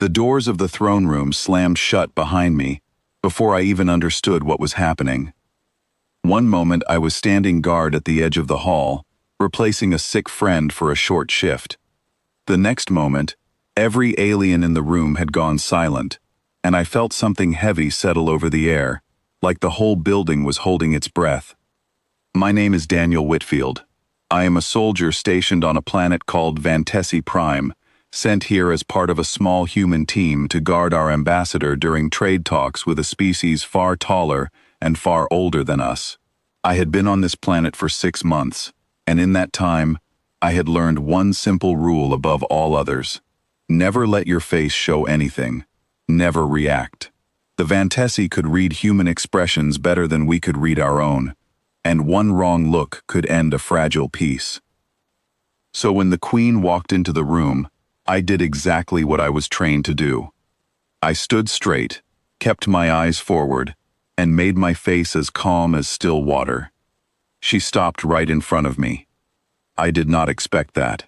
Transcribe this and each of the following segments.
The doors of the throne room slammed shut behind me before I even understood what was happening. One moment I was standing guard at the edge of the hall, replacing a sick friend for a short shift. The next moment, every alien in the room had gone silent, and I felt something heavy settle over the air, like the whole building was holding its breath. My name is Daniel Whitfield. I am a soldier stationed on a planet called Vantesi Prime, sent here as part of a small human team to guard our ambassador during trade talks with a species far taller and far older than us. I had been on this planet for 6 months, and in that time, I had learned one simple rule above all others. Never let your face show anything. Never react. The Vantesi could read human expressions better than we could read our own, and one wrong look could end a fragile peace. So when the Queen walked into the room, I did exactly what I was trained to do. I stood straight, kept my eyes forward, and made my face as calm as still water. She stopped right in front of me. I did not expect that.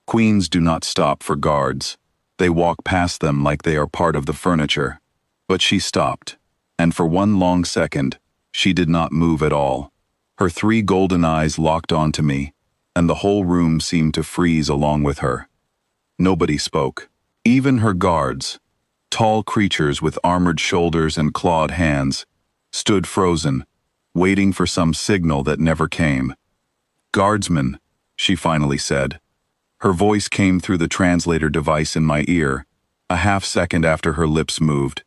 Queens do not stop for guards. They walk past them like they are part of the furniture. But she stopped, and for one long second, she did not move at all. Her 3 golden eyes locked onto me, and the whole room seemed to freeze along with her. Nobody spoke. Even her guards, tall creatures with armored shoulders and clawed hands, stood frozen, waiting for some signal that never came. "Guardsman," she finally said. Her voice came through the translator device in my ear, a half-second after her lips moved,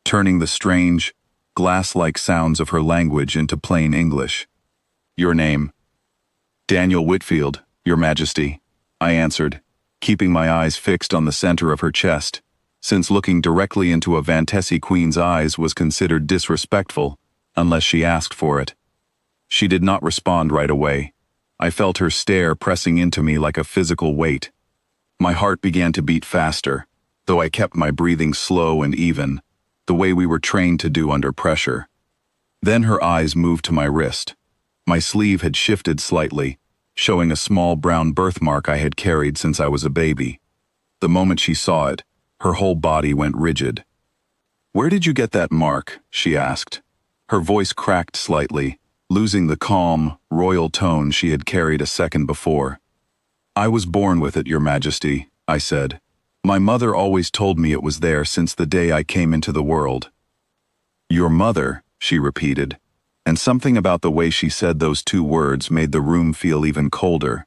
turning the strange, glass-like sounds of her language into plain English. "Your name?" "Daniel Whitfield, Your Majesty," I answered, keeping my eyes fixed on the center of her chest, since looking directly into a Vantesi queen's eyes was considered disrespectful, unless she asked for it. She did not respond right away. I felt her stare pressing into me like a physical weight. My heart began to beat faster, though I kept my breathing slow and even, the way we were trained to do under pressure. Then her eyes moved to my wrist. My sleeve had shifted slightly, showing a small brown birthmark I had carried since I was a baby. The moment she saw it, her whole body went rigid. "Where did you get that mark?" she asked. Her voice cracked slightly, losing the calm, royal tone she had carried a second before. "I was born with it, Your Majesty," I said. "My mother always told me it was there since the day I came into the world." "Your mother," she repeated, and something about the way she said those 2 words made the room feel even colder.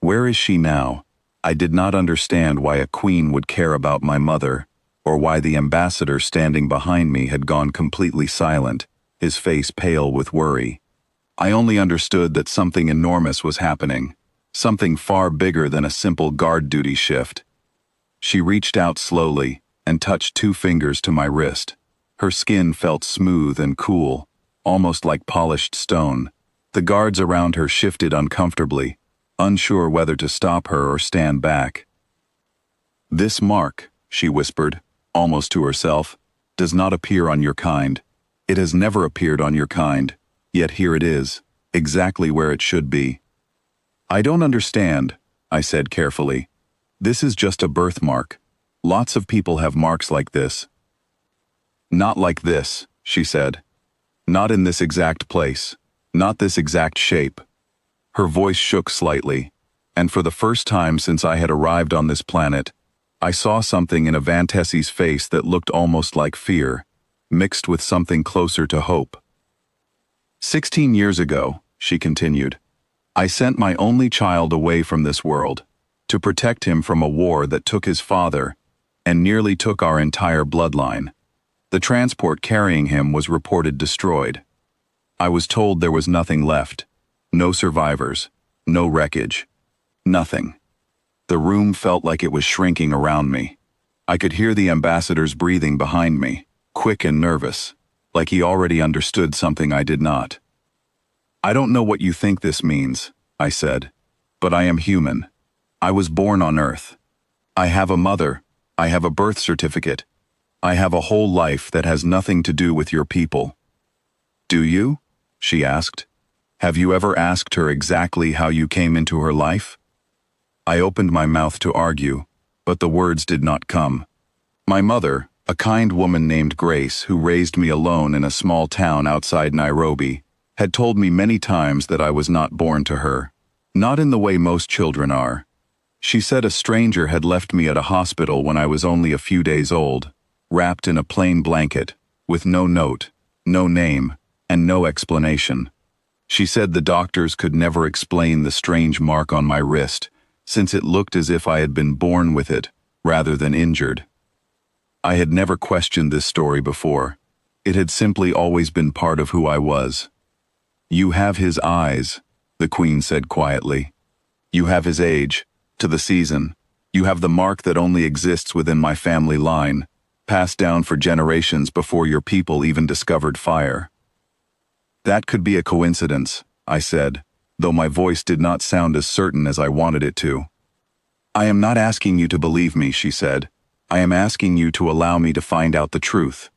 Where is she now? I did not understand why a queen would care about my mother, or why the ambassador standing behind me had gone completely silent, his face pale with worry. I only understood that something enormous was happening, something far bigger than a simple guard duty shift. She reached out slowly and touched 2 fingers to my wrist. Her skin felt smooth and cool, almost like polished stone. The guards around her shifted uncomfortably, unsure whether to stop her or stand back. "This mark," she whispered, almost to herself, "does not appear on your kind. It has never appeared on your kind, yet here it is, exactly where it should be." "I don't understand," I said carefully. "This is just a birthmark. Lots of people have marks like this." "Not like this," she said. "Not in this exact place. Not this exact shape." Her voice shook slightly, and for the first time since I had arrived on this planet, I saw something in a Vantesi's face that looked almost like fear, mixed with something closer to hope. 16 years ago," she continued, "I sent my only child away from this world, to protect him from a war that took his father and nearly took our entire bloodline. The transport carrying him was reported destroyed. I was told there was nothing left, no survivors, no wreckage, nothing. The room felt like it was shrinking around me. I could hear the ambassador's breathing behind me, quick and nervous, like he already understood something I did not. "I don't know what you think this means," I said, "but I am human. I was born on Earth. I have a mother, I have a birth certificate. I have a whole life that has nothing to do with your people." "Do you?" she asked. "Have you ever asked her exactly how you came into her life?" I opened my mouth to argue, but the words did not come. My mother, a kind woman named Grace who raised me alone in a small town outside Nairobi, had told me many times that I was not born to her. Not in the way most children are. She said a stranger had left me at a hospital when I was only a few days old, wrapped in a plain blanket, with no note, no name, and no explanation. She said the doctors could never explain the strange mark on my wrist, since it looked as if I had been born with it, rather than injured. I had never questioned this story before. It had simply always been part of who I was. "You have his eyes," the Queen said quietly. "You have his age, to the season. You have the mark that only exists within my family line, passed down for generations before your people even discovered fire." "That could be a coincidence," I said, though my voice did not sound as certain as I wanted it to. "I am not asking you to believe me," she said. "I am asking you to allow me to find out the truth."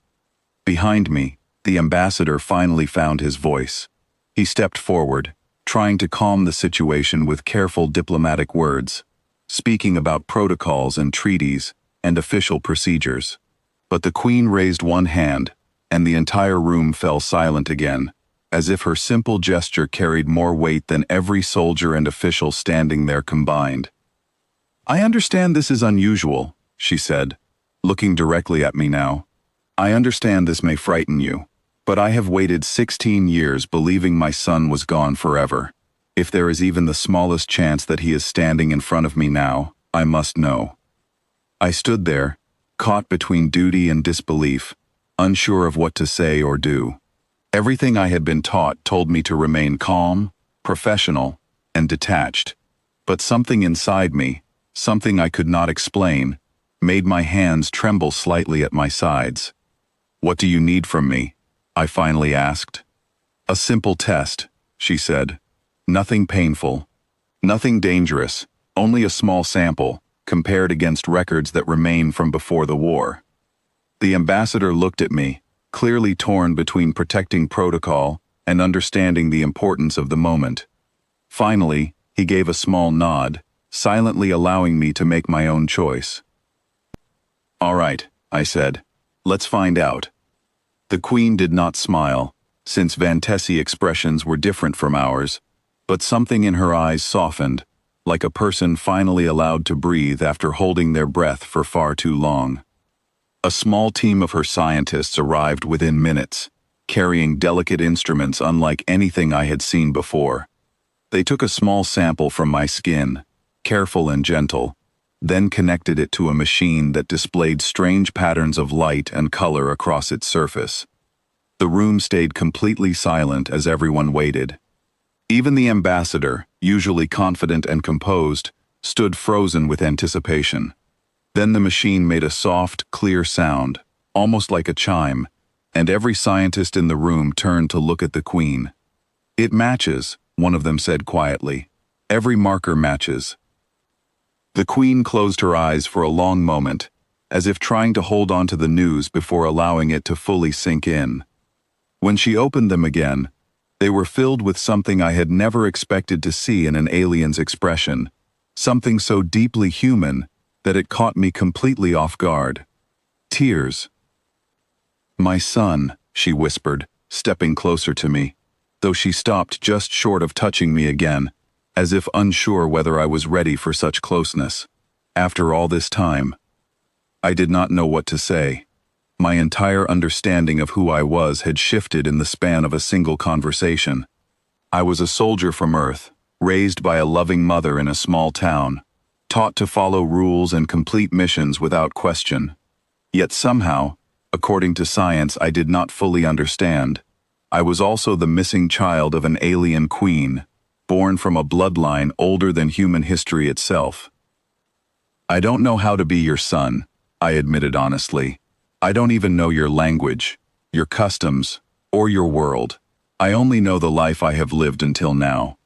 Behind me, the ambassador finally found his voice. He stepped forward, trying to calm the situation with careful diplomatic words, speaking about protocols and treaties and official procedures. But the Queen raised one hand, and the entire room fell silent again, as if her simple gesture carried more weight than every soldier and official standing there combined. "I understand this is unusual," she said, looking directly at me now. "I understand this may frighten you, but I have waited 16 years believing my son was gone forever. If there is even the smallest chance that he is standing in front of me now, I must know." I stood there, caught between duty and disbelief, unsure of what to say or do. Everything I had been taught told me to remain calm, professional, and detached. But something inside me, something I could not explain, made my hands tremble slightly at my sides. "What do you need from me?" I finally asked. "A simple test," she said. "Nothing painful. Nothing dangerous, only a small sample, compared against records that remain from before the war." The ambassador looked at me, clearly torn between protecting protocol and understanding the importance of the moment. Finally, he gave a small nod, silently allowing me to make my own choice. "All right," I said. "Let's find out." The Queen did not smile, since Vantesi expressions were different from ours, but something in her eyes softened, like a person finally allowed to breathe after holding their breath for far too long. A small team of her scientists arrived within minutes, carrying delicate instruments unlike anything I had seen before. They took a small sample from my skin, careful and gentle, then connected it to a machine that displayed strange patterns of light and color across its surface. The room stayed completely silent as everyone waited. Even the ambassador, usually confident and composed, stood frozen with anticipation. Then the machine made a soft, clear sound, almost like a chime, and every scientist in the room turned to look at the Queen. "It matches," one of them said quietly. "Every marker matches." The Queen closed her eyes for a long moment, as if trying to hold on to the news before allowing it to fully sink in. When she opened them again, they were filled with something I had never expected to see in an alien's expression, something so deeply human that it caught me completely off guard. Tears. "My son," she whispered, stepping closer to me, though she stopped just short of touching me again, as if unsure whether I was ready for such closeness. After all this time, I did not know what to say. My entire understanding of who I was had shifted in the span of a single conversation. I was a soldier from Earth, raised by a loving mother in a small town, taught to follow rules and complete missions without question. Yet somehow, according to science I did not fully understand, I was also the missing child of an alien queen, born from a bloodline older than human history itself. "I don't know how to be your son," I admitted honestly. "I don't even know your language, your customs, or your world. I only know the life I have lived until now."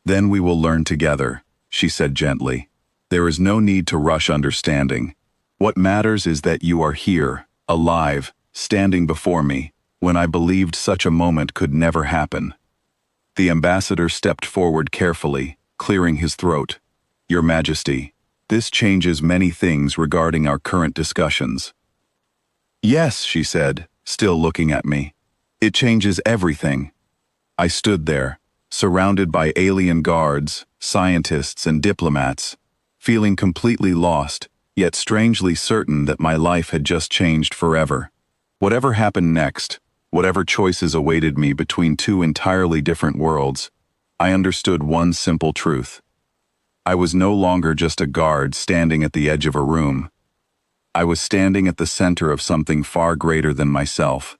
"Then we will learn together," she said gently. "There is no need to rush understanding. What matters is that you are here, alive, standing before me, when I believed such a moment could never happen." The ambassador stepped forward carefully, clearing his throat. "Your Majesty, this changes many things regarding our current discussions. Yes, she said, still looking at me. It changes everything. I stood there, surrounded by alien guards, scientists, and diplomats, feeling completely lost, yet strangely certain that my life had just changed forever. Whatever happened next, whatever choices awaited me between two entirely different worlds, I understood one simple truth. I was no longer just a guard standing at the edge of a room. I was standing at the center of something far greater than myself.